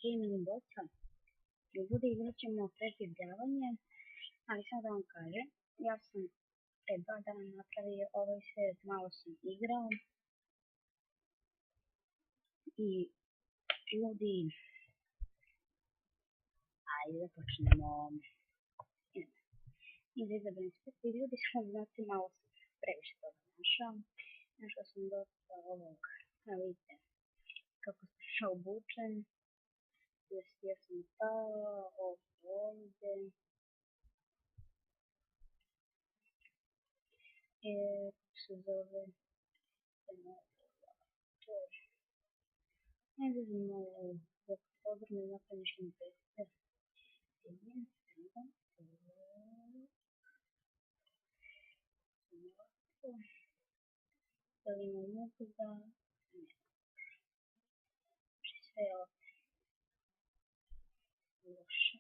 gaming boca. Bude igrat ćemo preživljavanje, ali sad da vam kažem, ja sam pre 2 dana napravio ovaj svet, malo sam igrao i ljudi, ajde da počnemo. Iz izabranih spet i ljudi sam, znači malo sam previše toga našao. Našao sam dosta ovog, vidite kako sam obučen. Ja sam stala ovdje. Kako se zove? Ajde da malo podrobno napravim što mi peste. Da li imam mogu da... Ne. Sve je ovdje. Loše.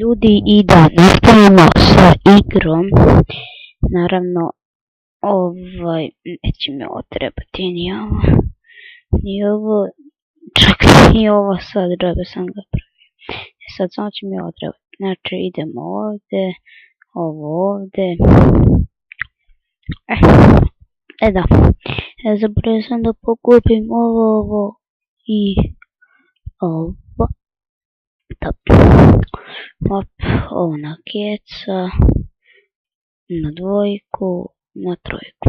Ljudi, i da nastavimo sa igrom. Naravno, neće mi ovo trebati, ni ovo, čak i ovo sad džabe sam ga pravio. Sad samo će mi ovo trebati. Znači idemo ovdje, ovo ovdje. Da, zaboravio sam da pokupim ovo i ovo. Ovo na keca, na dvojku, na trojku.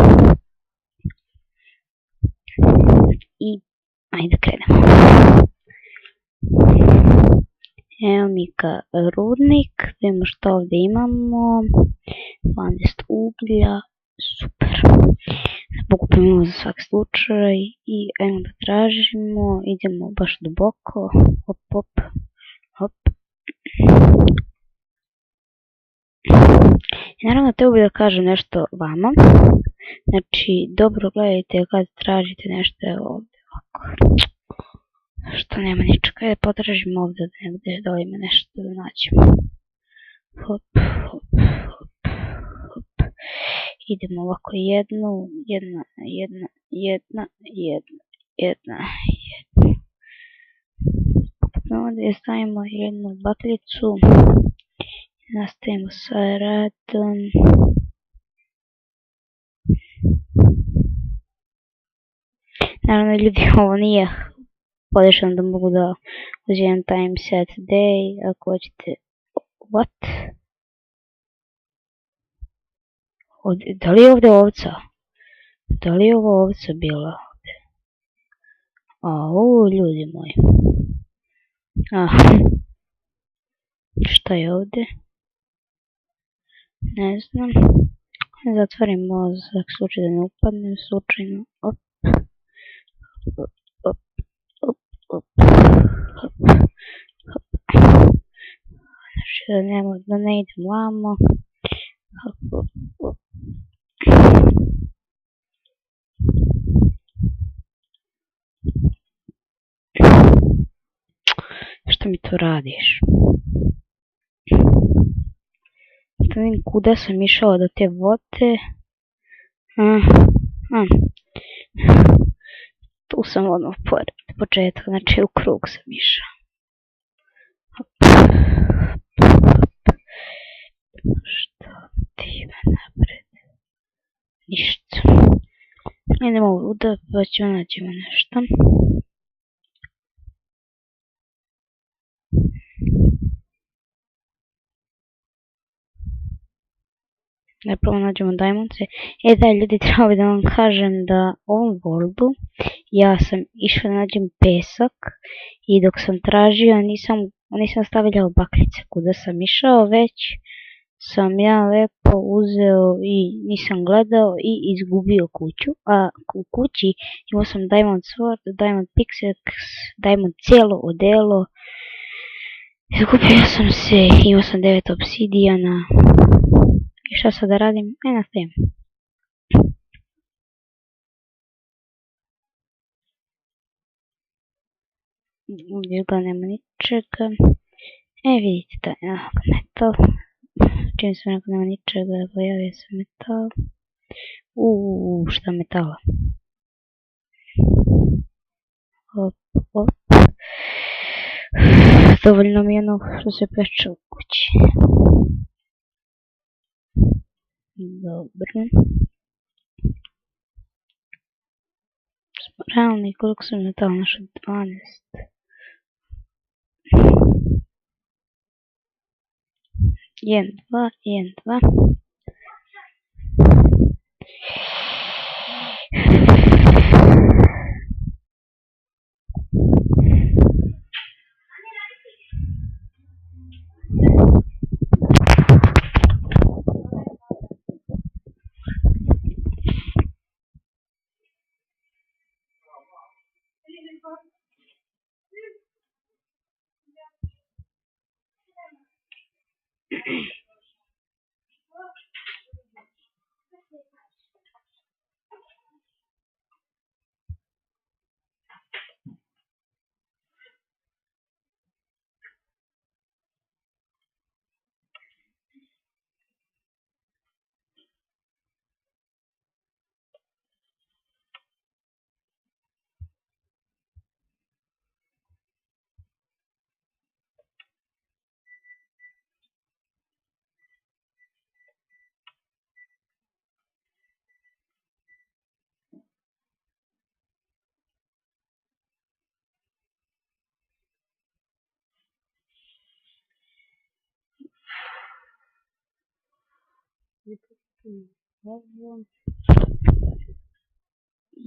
I ajde krenemo. Evo mi ka rudnik, vidimo što ovdje imamo. 12 uglja, super. Pokupimo za svaki slučaj i ajmo da tražimo, idemo baš duboko, hop hop hop. I naravno teo bih da kažem nešto vama, znači dobro gledajte kad tražite nešto ovdje ovako, što nema ničega, da potražimo ovdje negdje da ima nešto da nađemo. Hop hop hop hop, idemo ovako jedna, ovdje stavimo jednu bakljicu. Nastavimo sa radom. Naravno ljudi, ovo nije podešano da mogu da uzimam time set day, ako hoćete. What? Da li je ovdje ovca? Da li je ovo ovca bila ovdje? Ljudi moji. Šta je ovdje? Ne znam. Zatvorimo za slučaj da ne upadnem slučajno. Op. Op, op, op, op, op, op. Znači da ne idem vamo. Op, op, op. Šta mi to radiš? Da vidim kuda sam išao do te vode. Tu sam odmah pored početka, znači u krug sam išao. Šta ti ima napred? Ništa. Idemo ovuda pa ćemo nađemo nešto. Najprvo nađemo diamondse. Da ljudi, treba da vam kažem da u ovom worldu ja sam išla da nađem pesak i dok sam tražio nisam stavljao bakljice kuda sam išao, već sam ja lepo uzeo i nisam gledao i izgubio kuću, a u kući imao sam diamond sword, diamond pickaxe, diamond cijelo odelo, izgubio sam se, imao sam 9 obsidijana. I šta sad da radim? Nastavim. Ovdje ga nema ničega. Vidite taj metal. Čim sam rekao nema ničega, pojavio se metal. Šta metala? Hop, hop. Dovoljno mi je ono što se peče u kući. Dobro. Realno, koliko sam metala našao? 12. 1, 2, 1, 2.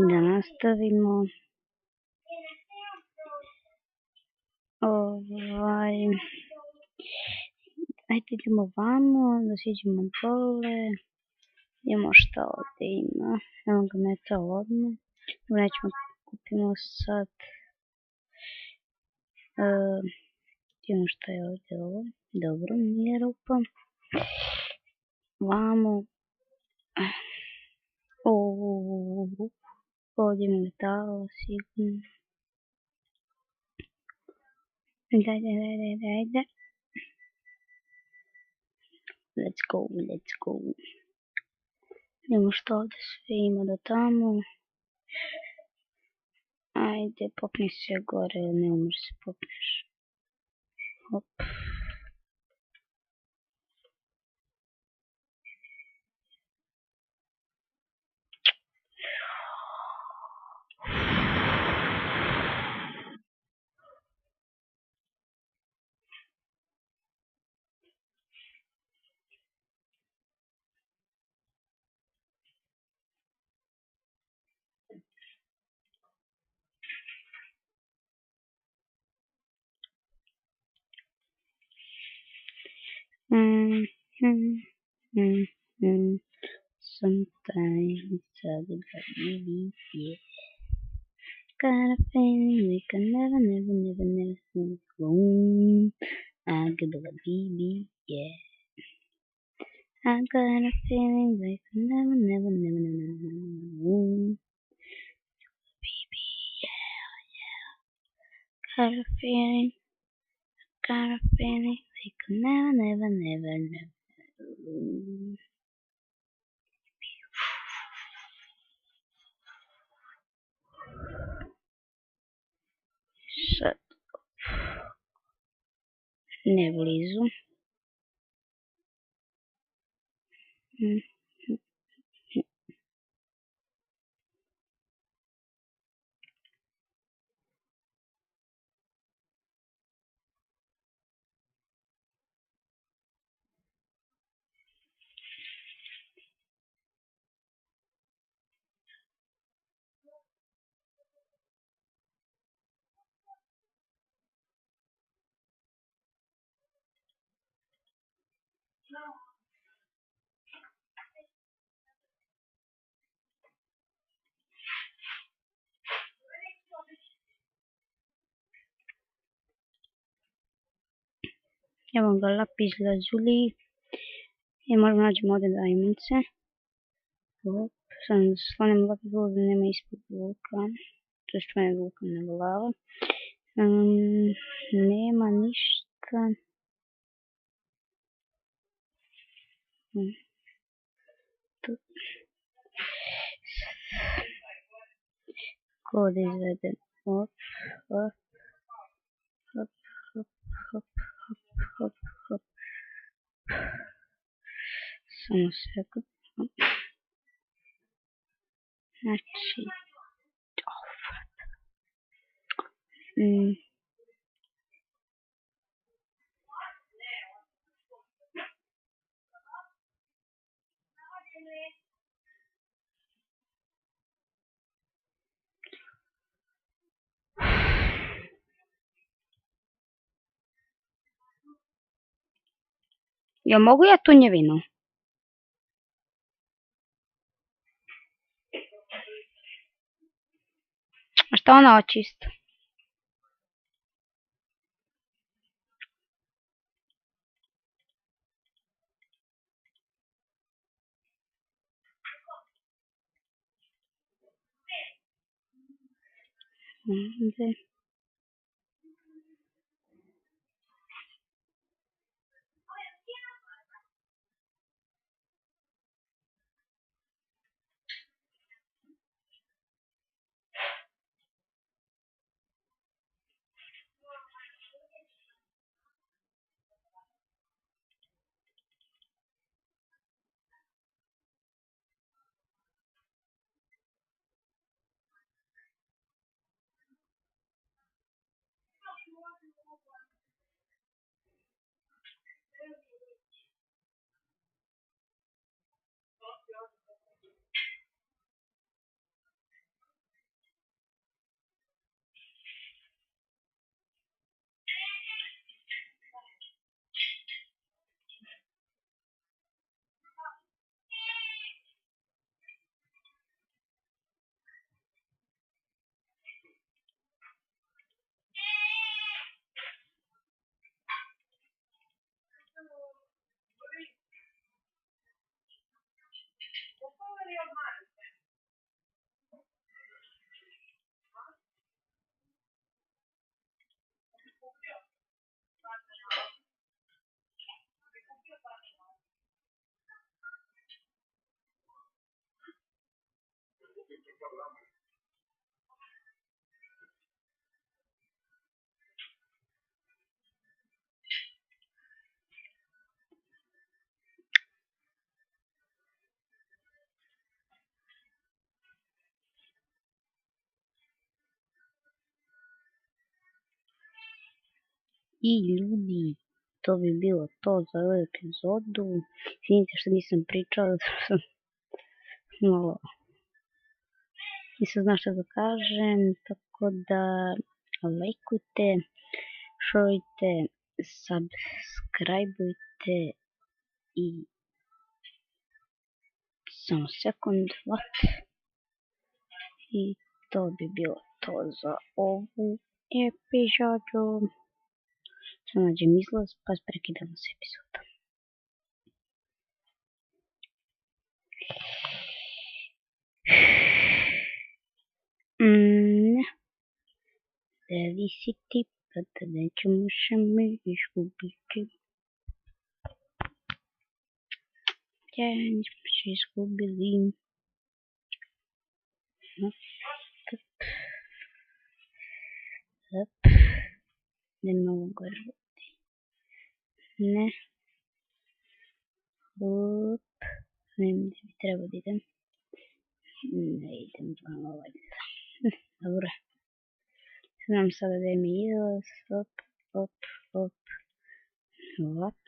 Da nastavimo. Ajde idemo vamo, da siđemo dole. Idemo šta ovdje ima. Evo ga metal odmah. Nećemo kupimo sad. Idemo šta je ovdje ovo. Dobro, nije rupa. Vamo. Ovdje ima metala, sigurno. Ajde. Let's go. Idemo što ovdje sve ima do tamo. Ajde, popni se gore, ne umri se, popneš. Hop. Sometimes I think that maybe, yeah. Got a feeling we can never sing alone. I give it a BB, yeah. I got a feeling we can never alone. BB, yeah. Got a feeling we can never alone. Sad. Ne blizu. Evo ga lapis lazuli. I možemo nađemo ovdje diamondse. Sad slonimo lapis lazuli da nema ispod vulkan. To je što je vulkan nego lava. Nema ništa. Kod izveden. Op, op, hop, hop, hop, hop, hop, hop. Samo sekund. Znači, ja mogu ja tunjevinu? A šta ona očista? Ovdje. I ljudi, to bi bilo to za ovu epizodu. Izvinite što nisam pričala, malo nisam znala što da kažem, tako da lajkujte, šorite, subscribeujte i samo sekund, what? I to bi bilo to za ovu epizodu. Sad nađem izlaz pa prekidamo s epizodom. Zavisiti, pa da nećemo se mi izgubiti. Ja, nismo se izgubili. Ne mogu ga žuti. Ne. Ne vidim gdje bi trebao da idem. Ne idem vamo valjda. Dobro. Znam sada da mi izlaz. Op, op, op. What?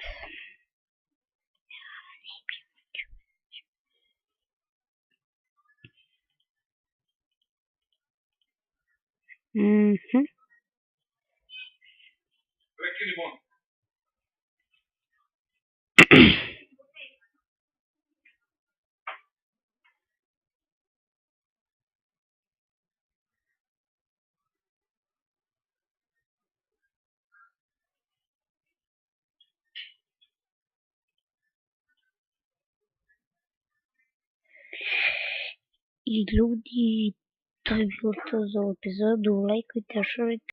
I ljudi, to je bilo to za ovu epizodu. Lajkujte, šorite.